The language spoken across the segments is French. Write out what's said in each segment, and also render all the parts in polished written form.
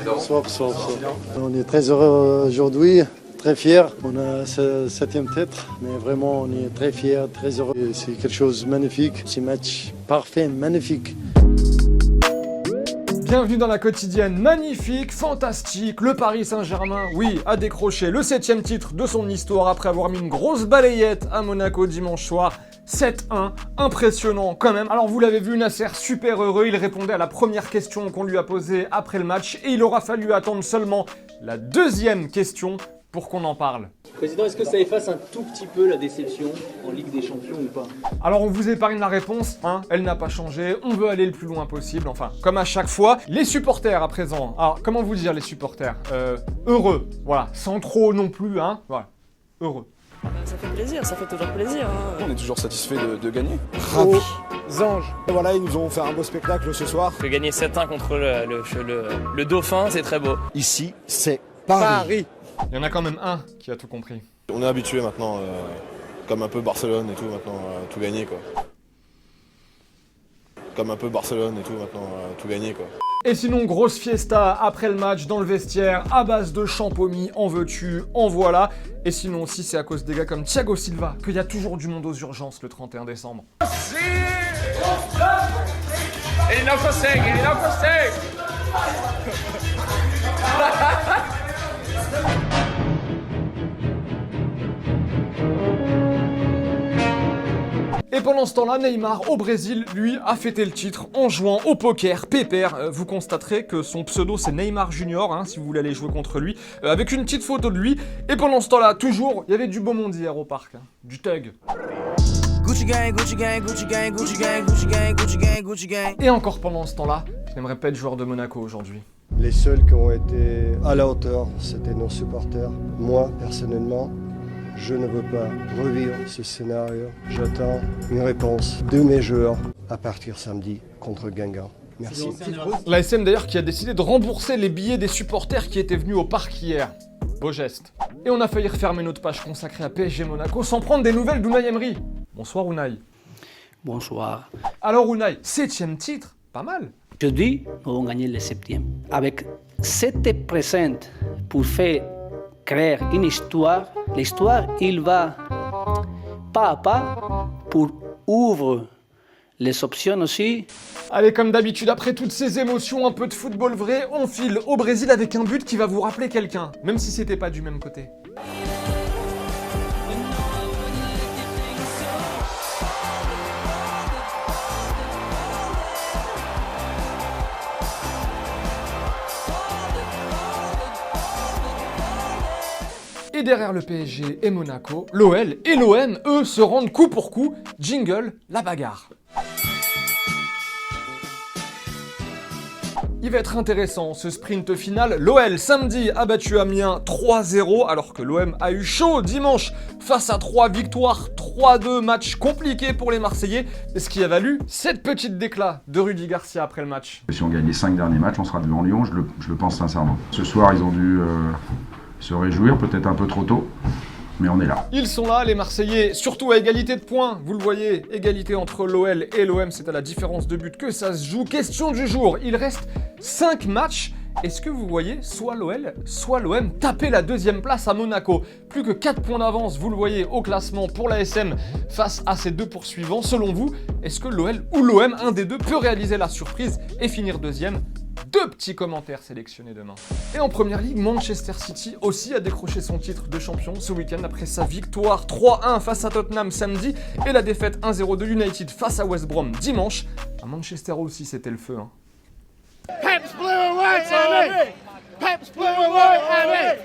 Bonsoir. On est très heureux aujourd'hui, très fiers. On a ce 7e titre, mais vraiment on est très fiers, très heureux. C'est quelque chose de magnifique, c'est un match parfait, magnifique. Bienvenue dans la quotidienne magnifique, fantastique. Le Paris Saint-Germain, oui, a décroché le 7e titre de son histoire après avoir mis une grosse balayette à Monaco dimanche soir. 7-1, impressionnant quand même. Alors vous l'avez vu, Nasser super heureux, il répondait à la première question qu'on lui a posée après le match et il aura fallu attendre seulement la deuxième question pour qu'on en parle. Président, est-ce que ça efface un tout petit peu la déception en Ligue des Champions ou pas? Alors on vous épargne la réponse, hein, elle n'a pas changé, on veut aller le plus loin possible, enfin, comme à chaque fois. Les supporters à présent, alors comment vous dire les supporters heureux, voilà, sans trop non plus, hein, voilà, heureux. Ça fait plaisir, ça fait toujours plaisir. Hein. On est toujours satisfait de gagner. Ravi. Anges. Et voilà, ils nous ont fait un beau spectacle ce soir. De gagner 7-1 contre le Dauphin, c'est très beau. Ici, c'est Paris. Il y en a quand même un qui a tout compris. On est habitué maintenant, comme un peu Barcelone et tout, maintenant, tout gagner quoi. Comme un peu Barcelone et tout, maintenant, tout gagner quoi. Et sinon, grosse fiesta après le match dans le vestiaire, à base de champomis, en veux-tu, en voilà. Et sinon aussi, c'est à cause des gars comme Thiago Silva qu'il y a toujours du monde aux urgences le 31 décembre. Ele não consegue. Et pendant ce temps-là, Neymar, au Brésil, lui, a fêté le titre en jouant au poker, pépère. Vous constaterez que son pseudo, c'est Neymar Junior, hein, si vous voulez aller jouer contre lui, avec une petite photo de lui. Et pendant ce temps-là, toujours, il y avait du beau monde hier au parc, hein, du thug. Gucci gang, Gucci gang, Gucci gang, Gucci gang, Gucci gang, Gucci gang, Gucci gang. Et encore pendant ce temps-là, je n'aimerais pas être joueur de Monaco aujourd'hui. Les seuls qui ont été à la hauteur, c'était nos supporters. Moi, personnellement, je ne veux pas revivre ce scénario. J'attends une réponse de mes joueurs à partir samedi contre Guingamp. Merci. La SM d'ailleurs qui a décidé de rembourser les billets des supporters qui étaient venus au parc hier. Beau geste. Et on a failli refermer notre page consacrée à PSG Monaco sans prendre des nouvelles d'Unai Emery. Bonsoir Unai. Bonsoir. Alors Unai, 7e titre, pas mal. Aujourd'hui, nous avons gagné le 7e. Avec cette présente pour faire créer une histoire, l'histoire, il va pas à pas pour ouvrir les options aussi. Allez, comme d'habitude, après toutes ces émotions, un peu de football vrai, on file au Brésil avec un but qui va vous rappeler quelqu'un, même si c'était pas du même côté. Et derrière le PSG et Monaco, l'OL et l'OM, eux, se rendent coup pour coup. Jingle, la bagarre. Il va être intéressant ce sprint final. L'OL samedi a battu Amiens 3-0 alors que l'OM a eu chaud dimanche face à 3 victoires, 3-2, match compliqué pour les Marseillais. Ce qui a valu cette petite déclat de Rudy Garcia après le match. Si on gagne les 5 derniers matchs, on sera devant Lyon, je le pense sincèrement. Ce soir, ils ont dû se réjouir, peut-être un peu trop tôt, mais on est là. Ils sont là, les Marseillais, surtout à égalité de points. Vous le voyez, égalité entre l'OL et l'OM, c'est à la différence de but que ça se joue. Question du jour, il reste 5 matchs. Est-ce que vous voyez soit l'OL, soit l'OM taper la 2e place à Monaco? Plus que 4 points d'avance, vous le voyez, au classement pour la SM face à ces deux poursuivants. Selon vous, est-ce que l'OL ou l'OM, un des deux, peut réaliser la surprise et finir 2e? 2 petits commentaires sélectionnés demain. Et en première ligue, Manchester City aussi a décroché son titre de champion ce week-end après sa victoire 3-1 face à Tottenham samedi et la défaite 1-0 de United face à West Brom dimanche. À Manchester aussi, c'était le feu. Pep's blue and white, Andy! Pep's blue and white, Andy!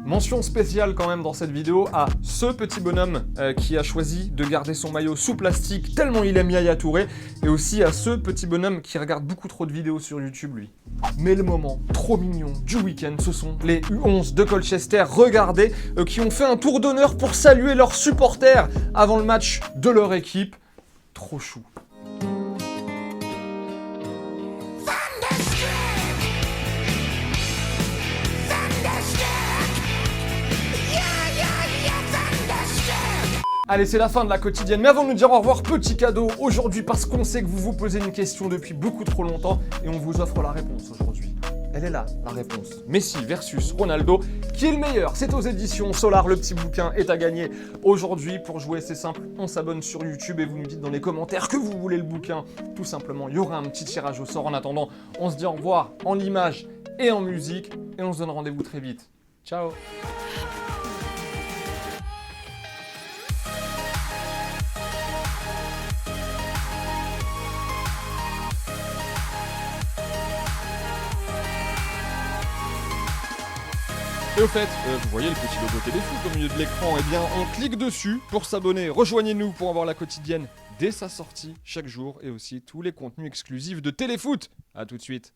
Mention spéciale quand même dans cette vidéo à ce petit bonhomme qui a choisi de garder son maillot sous plastique tellement il aime Yaya Touré, et aussi à ce petit bonhomme qui regarde beaucoup trop de vidéos sur YouTube lui. Mais le moment trop mignon du week-end, ce sont les U11 de Colchester, regardez, qui ont fait un tour d'honneur pour saluer leurs supporters avant le match de leur équipe. Trop chou. Allez, c'est la fin de la quotidienne, mais avant de nous dire au revoir, petit cadeau aujourd'hui parce qu'on sait que vous vous posez une question depuis beaucoup trop longtemps et on vous offre la réponse aujourd'hui. Elle est là, la réponse. Messi versus Ronaldo. Qui est le meilleur? C'est aux éditions Solar. Le petit bouquin est à gagner aujourd'hui. Pour jouer, c'est simple. On s'abonne sur YouTube et vous nous dites dans les commentaires que vous voulez le bouquin. Tout simplement, il y aura un petit tirage au sort. En attendant, on se dit au revoir en images et en musique. Et on se donne rendez-vous très vite. Ciao! Et au fait, vous voyez le petit logo Téléfoot au milieu de l'écran, eh bien on clique dessus pour s'abonner. Rejoignez-nous pour avoir la quotidienne dès sa sortie chaque jour et aussi tous les contenus exclusifs de Téléfoot. A tout de suite.